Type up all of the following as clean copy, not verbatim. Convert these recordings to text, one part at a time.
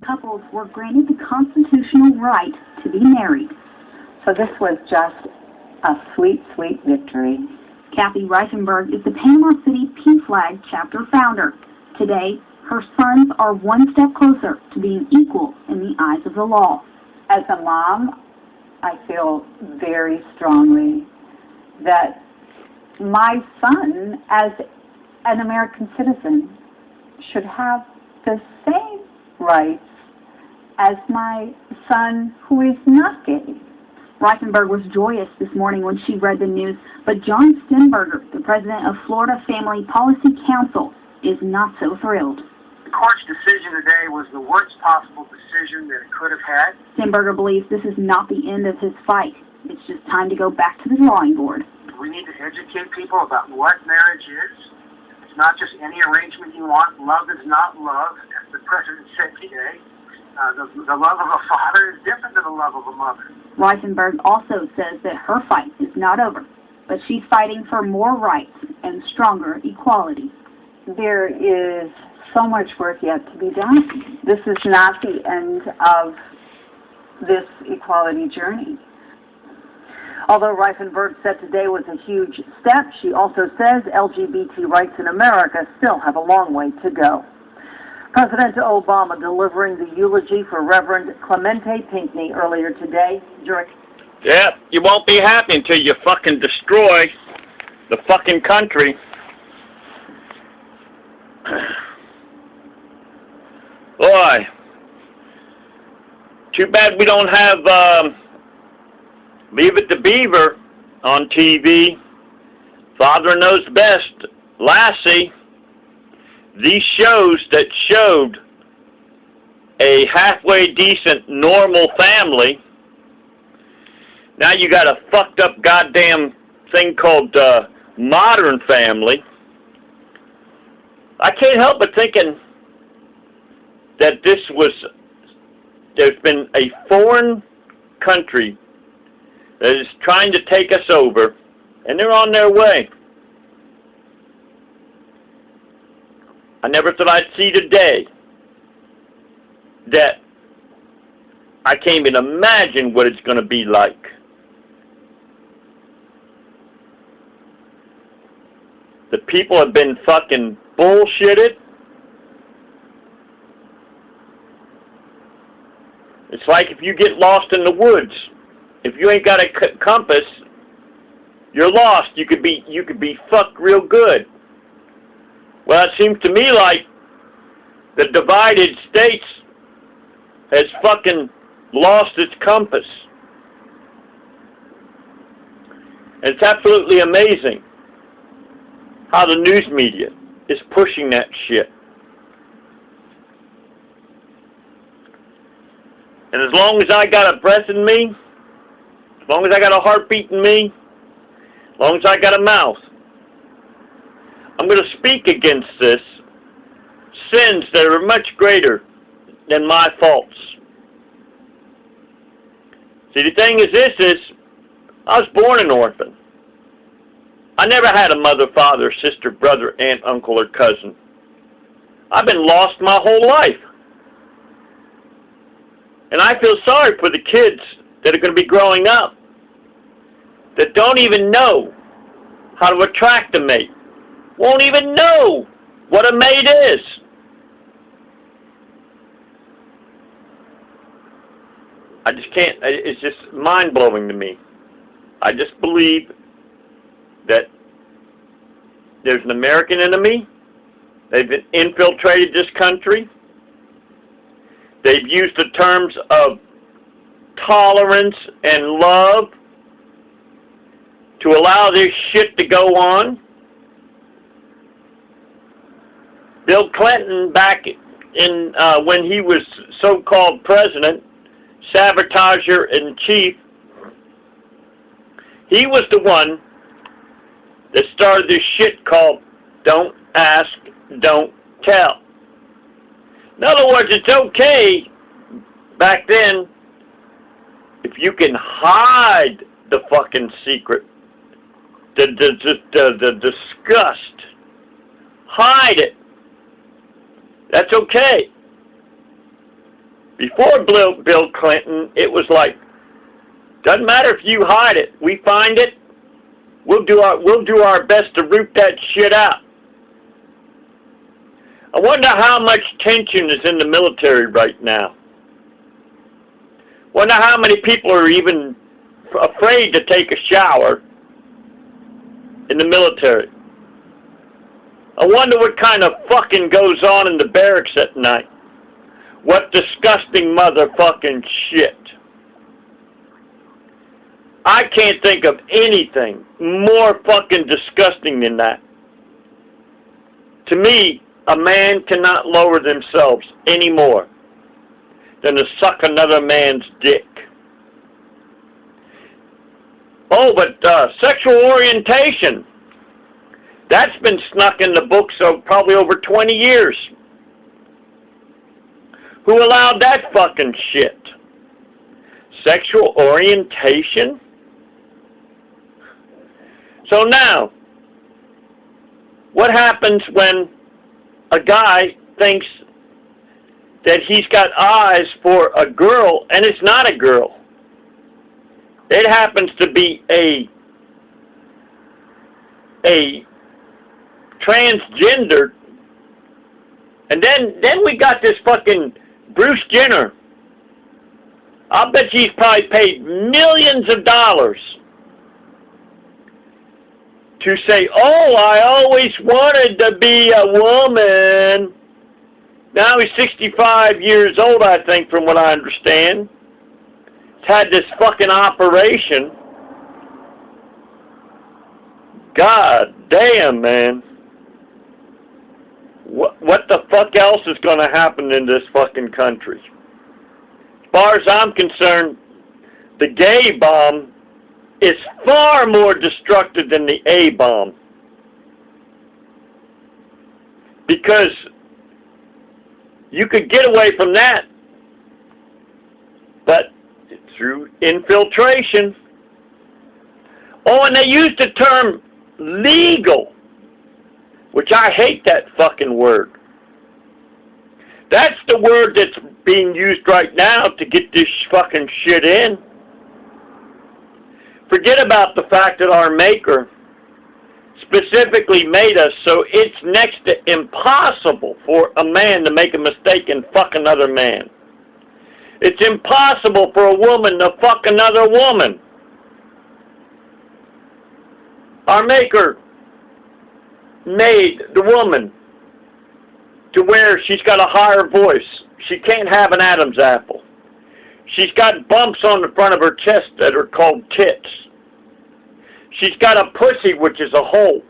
Couples were granted the constitutional right to be married. So this was just a sweet, sweet victory. Kathy Reichenberg is the Panama City PFLAG chapter founder. Today, her sons are one step closer to being equal in the eyes of the law. As a mom, I feel very strongly that my son, as an American citizen, should have the same rights as my son who is not gay. Reichenberg was joyous this morning when she read the news, but John Stenberger, the president of Florida Family Policy Council, is not so thrilled. The court's decision today was the worst possible decision that it could have had. Stenberger believes this is not the end of his fight. It's just time to go back to the drawing board. We need to educate people about what marriage is. It's not just any arrangement you want. Love is not love, as the president said today. The love of a father is different than the love of a mother. Reichenberg also says that her fight is not over, but she's fighting for more rights and stronger equality. There is so much work yet to be done. This is not the end of this equality journey. Although Reichenberg said today was a huge step, she also says LGBT rights in America still have a long way to go. President Obama delivering the eulogy for Reverend Clemente Pinckney earlier today. Yeah, you won't be happy until you fucking destroy the fucking country. Boy, too bad we don't have Leave It to Beaver on TV. Father Knows Best, Lassie. These shows that showed a halfway decent normal family. Now you got a fucked up goddamn thing called Modern Family. I can't help but thinking that there's been a foreign country that is trying to take us over, and they're on their way. I never thought I'd see the day that I can't even imagine what it's going to be like. The people have been fucking bullshitted. It's like if you get lost in the woods. If you ain't got a compass, you're lost. You could be fucked real good. Well, it seems to me like the divided states has fucking lost its compass. And it's absolutely amazing how the news media is pushing that shit. And as long as I got a breath in me, as long as I got a heartbeat in me, as long as I got a mouth, I'm going to speak against this sins that are much greater than my faults. See, the thing is I was born an orphan. I never had a mother, father, sister, brother, aunt, uncle, or cousin. I've been lost my whole life. And I feel sorry for the kids that are going to be growing up that don't even know how to attract a mate. Won't even know what a mate is. I just can't, it's just mind-blowing to me. I just believe that there's an American enemy. They've infiltrated this country. They've used the terms of tolerance and love to allow this shit to go on. Bill Clinton, back in when he was so-called president, sabotager-in-chief, he was the one that started this shit called Don't Ask, Don't Tell. In other words, it's okay back then if you can hide the fucking secret, the disgust, hide it. That's okay. Before Bill Clinton, it was like, doesn't matter if you hide it. We find it. We'll do our best to root that shit out. I wonder how much tension is in the military right now. Wonder how many people are even afraid to take a shower in the military. I wonder what kind of fucking goes on in the barracks at night. What disgusting motherfucking shit. I can't think of anything more fucking disgusting than that. To me, a man cannot lower themselves any more than to suck another man's dick. Oh, but sexual orientation, that's been snuck in the books of probably over 20 years. Who allowed that fucking shit? Sexual orientation? So now, what happens when a guy thinks that he's got eyes for a girl and it's not a girl? It happens to be a transgender. And then we got this fucking Bruce Jenner. I'll bet she's probably paid millions of dollars to say, oh, I always wanted to be a woman. Now he's 65 years old, I think, from what I understand. He's had this fucking operation. God damn, man. What the fuck else is going to happen in this fucking country? As far as I'm concerned, the gay bomb is far more destructive than the A bomb. Because you could get away from that, but through infiltration. Oh, and they use the term legal, which I hate that fucking word. That's the word that's being used right now to get this fucking shit in. Forget about the fact that our Maker specifically made us so it's next to impossible for a man to make a mistake and fuck another man. It's impossible for a woman to fuck another woman. Our Maker made the woman to where she's got a higher voice. She can't have an Adam's apple. She's got bumps on the front of her chest that are called tits. She's got a pussy, which is a hole.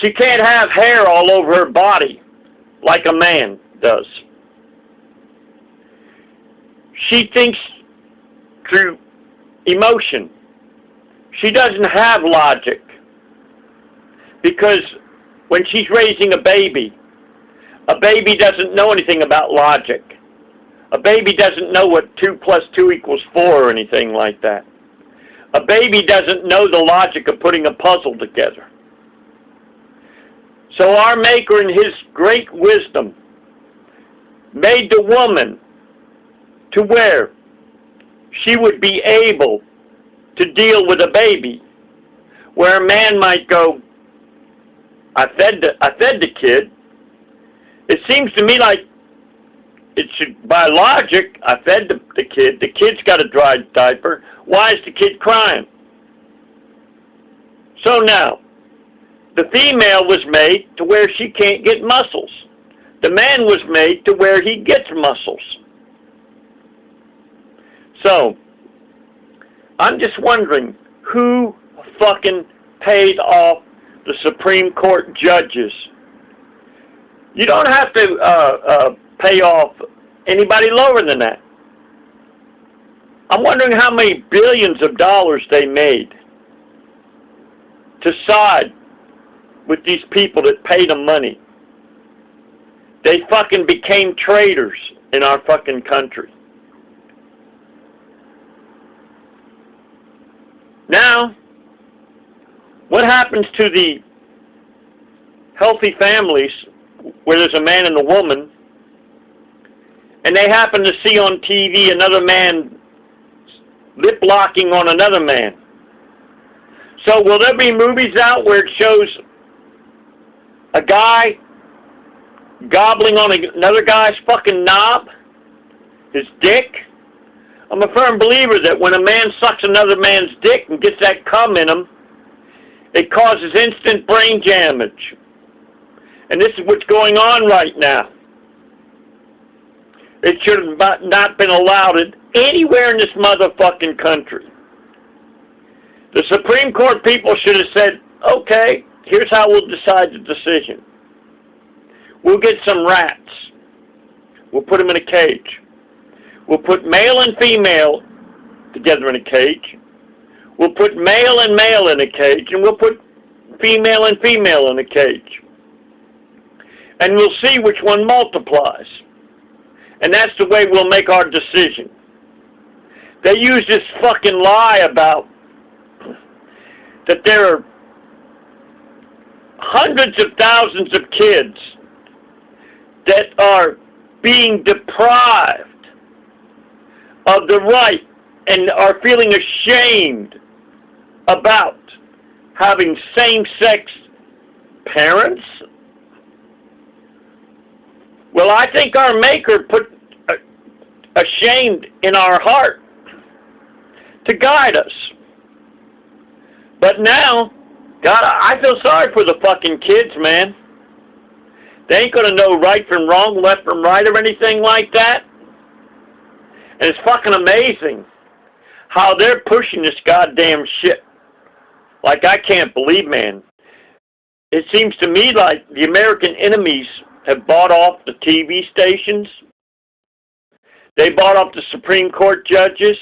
She can't have hair all over her body like a man does. She thinks through emotion. She doesn't have logic. Because when she's raising a baby doesn't know anything about logic. A baby doesn't know what 2 + 2 = 4 or anything like that. A baby doesn't know the logic of putting a puzzle together. So our Maker in his great wisdom made the woman to where she would be able to deal with a baby, where a man might go, I fed the kid. It seems to me like it should, by logic, I fed the kid. The kid's got a dry diaper. Why is the kid crying? So now, the female was made to where she can't get muscles. The man was made to where he gets muscles. So, I'm just wondering who fucking paid off the Supreme Court judges. You don't have to pay off anybody lower than that. I'm wondering how many billions of dollars they made to side with these people that paid them money. They fucking became traitors in our fucking country. Now, what happens to the healthy families where there's a man and a woman and they happen to see on TV another man lip-locking on another man. So will there be movies out where it shows a guy gobbling on another guy's fucking knob, his dick? I'm a firm believer that when a man sucks another man's dick and gets that cum in him, it causes instant brain damage. And this is what's going on right now. It should have not been allowed anywhere in this motherfucking country. The Supreme Court people should have said, okay, here's how we'll decide the decision. We'll get some rats. We'll put them in a cage. We'll put male and female together in a cage. We'll put male and male in a cage, and we'll put female and female in a cage. And we'll see which one multiplies. And that's the way we'll make our decision. They use this fucking lie about that there are hundreds of thousands of kids that are being deprived of the right and are feeling ashamed about having same-sex parents. Well, I think our Maker put ashamed in our heart to guide us. But now, God, I feel sorry for the fucking kids, man. They ain't going to know right from wrong, left from right, or anything like that. And it's fucking amazing how they're pushing this goddamn shit. Like, I can't believe, man. It seems to me like the American enemies have bought off the TV stations. They bought off the Supreme Court judges.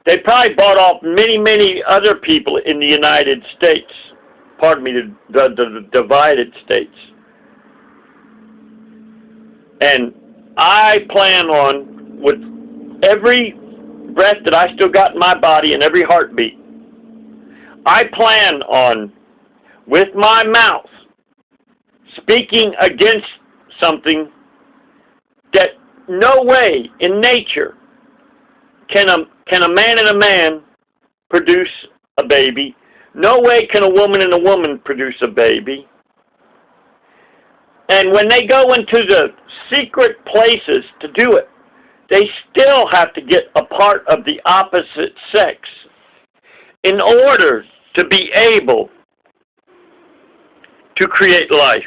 They probably bought off many, many other people in the United States. Pardon me, the divided states. And I plan on, with every breath that I still got in my body and every heartbeat, I plan on, with my mouth, speaking against something that no way in nature can a man and a man produce a baby. No way can a woman and a woman produce a baby. And when they go into the secret places to do it, they still have to get a part of the opposite sex in order to be able to create life.